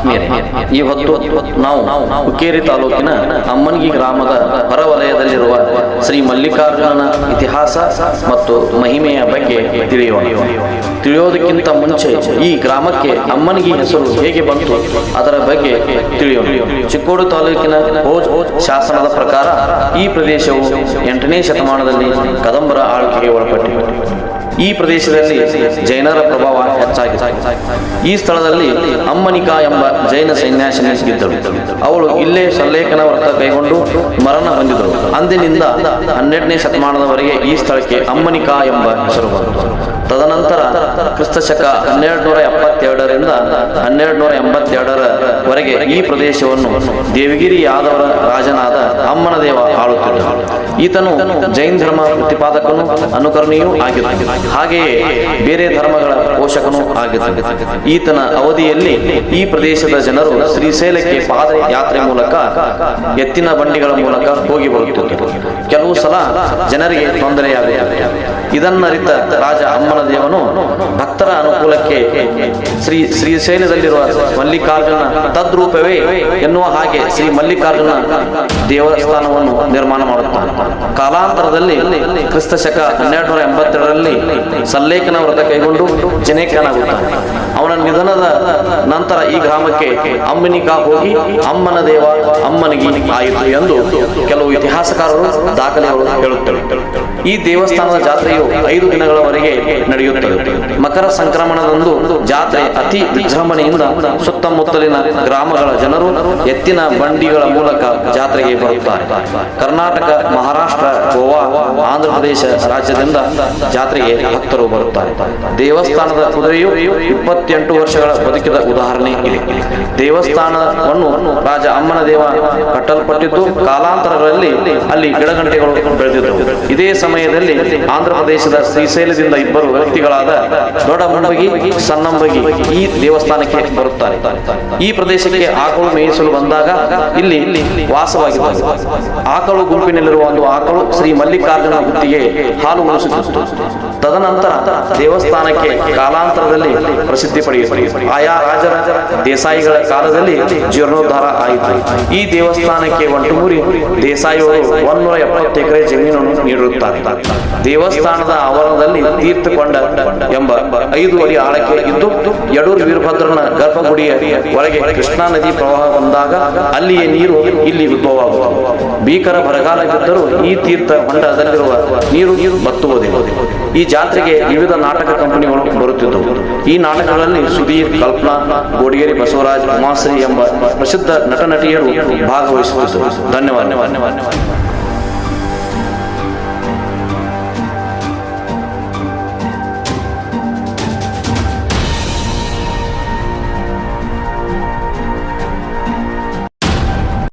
ಆತ್ಮೀಯರೇ, ಈ ಹೊತ್ತು ನಾವು ಹುಕ್ಕೇರಿ ತಾಲೂಕಿನ ಅಮ್ಮನಗಿ ಗ್ರಾಮದ ಹೊರವಲಯದಲ್ಲಿರುವ ಶ್ರೀ ಮಲ್ಲಿಕಾರ್ಜುನನ ಇತಿಹಾಸ ಮತ್ತು ಮಹಿಮೆಯ ಬಗ್ಗೆ ತಿಳಿಯೋದಕ್ಕಿಂತ ಮುಂಚೆ ಈ ಗ್ರಾಮಕ್ಕೆ ಅಮ್ಮನಗಿ ಹೆಸರು ಹೇಗೆ ಬಂತು ಅದರ ಬಗ್ಗೆ ತಿಳಿಯೋಣ. ಚಿಕ್ಕೋಡಿ ತಾಲೂಕಿನ ಭೋಜ್ ಶಾಸನದ ಪ್ರಕಾರ ಈ ಪ್ರದೇಶವು 8ನೇ ಶತಮಾನದಲ್ಲಿ ಕದಂಬರ ಆಳ್ವಿಕೆಗೆ ಒಳಪಟ್ಟಿತು. ಈ ಪ್ರದೇಶದಲ್ಲಿ ಜೈನರ ಪ್ರಭಾವ ಹೆಚ್ಚಾಗಿದೆ. ಈ ಸ್ಥಳದಲ್ಲಿ ಅಮ್ಮನಿಕಾ ಎಂಬ ಜೈನ ಸನ್ಯಾಸಿನಿ ಇದ್ದಳು. ಅವಳು ಇಲ್ಲೇ ಸಲ್ಲೇಖನ ವ್ರತ ಕೈಗೊಂಡು ಮರಣ ಹೊಂದಿದಳು. ಅಂದಿನಿಂದ 12ನೇ ಶತಮಾನದವರೆಗೆ ಈ ಸ್ಥಳಕ್ಕೆ ಅಮ್ಮನಿಕಾ ಎಂಬ ಹೆಸರು ಬಂತು. ತದನಂತರ ಕ್ರಿಸ್ತಶಕ 1272ರಿಂದ 1282ರವರೆಗೆ ಈ ಪ್ರದೇಶವನ್ನು ದೇವಗಿರಿ ಯಾದವರ ರಾಜನಾದ ಅಮ್ಮನದೇವ ಆಳುತ್ತಿದ್ದ. ಈತನು ಜೈನ ಧರ್ಮ ಪ್ರತಿಪಾದಕನು, ಅನುಕರಣೀಯೂ ಆಗಿದ್ದ. ಹಾಗೆಯೇ ಬೇರೆ ಧರ್ಮಗಳ ಪೋಷಕನೂ ಆಗಿದ್ದ. ಈತನ ಅವಧಿಯಲ್ಲಿ ಈ ಪ್ರದೇಶದ ಜನರು ಶ್ರೀಶೈಲಕ್ಕೆ ಪಾದಯಾತ್ರೆ ಮೂಲಕ, ಎತ್ತಿನ ಬಂಡಿಗಳ ಮೂಲಕ ಹೋಗಿ ಬರುತ್ತಿದ್ದರು. ಕೆಲವು ಸಲ ಜನರಿಗೆ ತೊಂದರೆಯಾಗುತ್ತಿತ್ತು. ಇದನ್ನರಿತ ರಾಜ ಅಮ್ಮನದೇವನು ಭಕ್ತರ ಅನುಕೂಲಕ್ಕೆ ಶ್ರೀಶೈಲದಲ್ಲಿರುವ ಮಲ್ಲಿಕಾರ್ಜುನ ತದ್ರೂಪವೇ ಎನ್ನುವ ಹಾಗೆ ಶ್ರೀ ಮಲ್ಲಿಕಾರ್ಜುನ ದೇವಸ್ಥಾನವನ್ನು ನಿರ್ಮಾಣ ಮಾಡುತ್ತಾನೆ. ಕಾಲಾಂತರದಲ್ಲಿ ಕ್ರಿಸ್ತಶಕ 1282ರಲ್ಲಿ ಸಲ್ಲೇಖನ ವ್ರತ ಕೈಗೊಂಡು ಜನೈಕನಾಗುತ್ತಾನೆ. ಅವನ ನಿಧನದ ನಂತರ ಈ ಗ್ರಾಮಕ್ಕೆ ಅಮ್ಮನಿಕಾ ಹೋಗಿ ಅಮ್ಮನ ದೇವ ಅಮ್ಮನಿಗಿ ಆಯಿತು ಎಂದು ಕೆಲವು ಇತಿಹಾಸಕಾರರು ದಾಖಲೆಗಳು ಹೇಳುತ್ತವೆ. ಈ ದೇವಸ್ಥಾನದ ಜಾತ್ರೆಯು 5 ದಿನಗಳವರೆಗೆ ನಡೆಯುತ್ತದೆ. ಮಕರ ಸಂಕ್ರಮಣದಂದು ಜಾತ್ರೆ ಅತಿ ವಿಜೃಂಭಣೆಯಿಂದ ಸುತ್ತಮುತ್ತಲಿನ ಗ್ರಾಮಗಳ ಜನರು ಎತ್ತಿನ ಬಂಡಿಗಳ ಮೂಲಕ ಜಾತ್ರೆಗೆ ಬರುತ್ತಾರೆ. ಕರ್ನಾಟಕ, ಮಹಾರಾಷ್ಟ್ರ, ಗೋವಾ, ಆಂಧ್ರ ಪ್ರದೇಶ ರಾಜ್ಯದಿಂದ ಜಾತ್ರೆಗೆ ಭಕ್ತರು ಬರುತ್ತಾರೆ. ದೇವಸ್ಥಾನದ ಕುದುರೆಯು 28 ವರ್ಷಗಳ ಬದುಕಿದ ಉದಾಹರಣೆ ಇದೆ. ದೇವಸ್ಥಾನವನ್ನು ರಾಜ ಅಮ್ಮನದೇವ ಕಟ್ಟಲ್ಪಟ್ಟಿದ್ದು ಕಾಲಾಂತರಗಳಲ್ಲಿ ಅಲ್ಲಿ ಗಿಡಗಂಟೆಗಳು ಬೆಳೆದಿದ್ದವು. ಇದೇ ಸಮಯದಲ್ಲಿ ಆಂಧ್ರ ಪ್ರದೇಶದ ಶ್ರೀಶೈಲದಿಂದ 2 ವ್ಯಕ್ತಿಗಳಾದ ದೊಡ್ಡಮಂಬಗಿ, ಸಣ್ಣಂಬಗಿ ಈ ದೇವಸ್ಥಾನಕ್ಕೆ ಬರುತ್ತಾರೆ. ಈ ಪ್ರದೇಶಕ್ಕೆ ಆಕಳು ಮೇಯಿಸಲು ಬಂದಾಗ ಇಲ್ಲಿ ವಾಸವಾಗಿದ್ದರು. ಆಕಳು ಗುಂಪಿನಲ್ಲಿರುವ ಒಂದು ಆಕಳು ಶ್ರೀ ಮಲ್ಲಿಕಾರ್ಜುನ ಗುತ್ತಿಗೆ ಹಾಲು ಉಣಿಸುತ್ತಿತ್ತು. ತದನಂತರ ದೇವಸ್ಥಾನಕ್ಕೆ ಕಾಲಾಂತರದಲ್ಲಿ ಪ್ರಸಿದ್ಧಿ ಪಡೆಯಿತು. ಆಯಾ ರಾಜರ ದೇಸಾಯಿಗಳ ಕಾಲದಲ್ಲಿ ಜೀರ್ಣೋದ್ಧಾರ ಆಯಿತು. ಈ ದೇವಸ್ಥಾನಕ್ಕೆ ಒಂಟುಮೂರಿ ದೇಸಾಯಿಯವರು 170 ಎಕರೆ ಜಮೀನನ್ನು ನೀಡಿರುತ್ತಾರೆ. ದೇವಸ್ಥಾನದ ಆವರಣದಲ್ಲಿ ತೀರ್ಥಕೊಂಡ ಎಂಬ 5 ಅಡಿ ಆಳಕ್ಕೆ ಇದ್ದು ಯಡೂರು ವೀರಭದ್ರನ ಗರ್ಭಗುಡಿಯ ಒಳಗೆ ಕೃಷ್ಣಾ ನದಿ ಪ್ರವಾಹ ಬಂದಾಗ ಅಲ್ಲಿಯೇ ನೀರು ಇಲ್ಲಿ ಉದ್ಭವವಾಗುವುದು. ಭೀಕರ ಬರಗಾಲ ಬಿದ್ದರೂ ಈ ತೀರ್ಥ ಹೊಂಡದಲ್ಲಿರುವ ನೀರು ಬತ್ತುವುದಿಲ್ಲ. ಈ ಜಾತ್ರೆಗೆ ವಿವಿಧ ನಾಟಕ ಕಂಪನಿಗಳು ಬರುತ್ತಿದ್ದವು. ಈ ನಾಟಕಗಳಲ್ಲಿ ಸುಧೀರ್, ಕಲ್ಪನಾ, ಗೋಡಿಗೇರಿ ಬಸವರಾಜ್, ಉಮಾಶ್ರೀ ಎಂಬ ಪ್ರಸಿದ್ಧ ನಟ ನಟಿಯರು ಭಾಗವಹಿಸುತ್ತಿದ್ದರು. ಧನ್ಯವಾದ.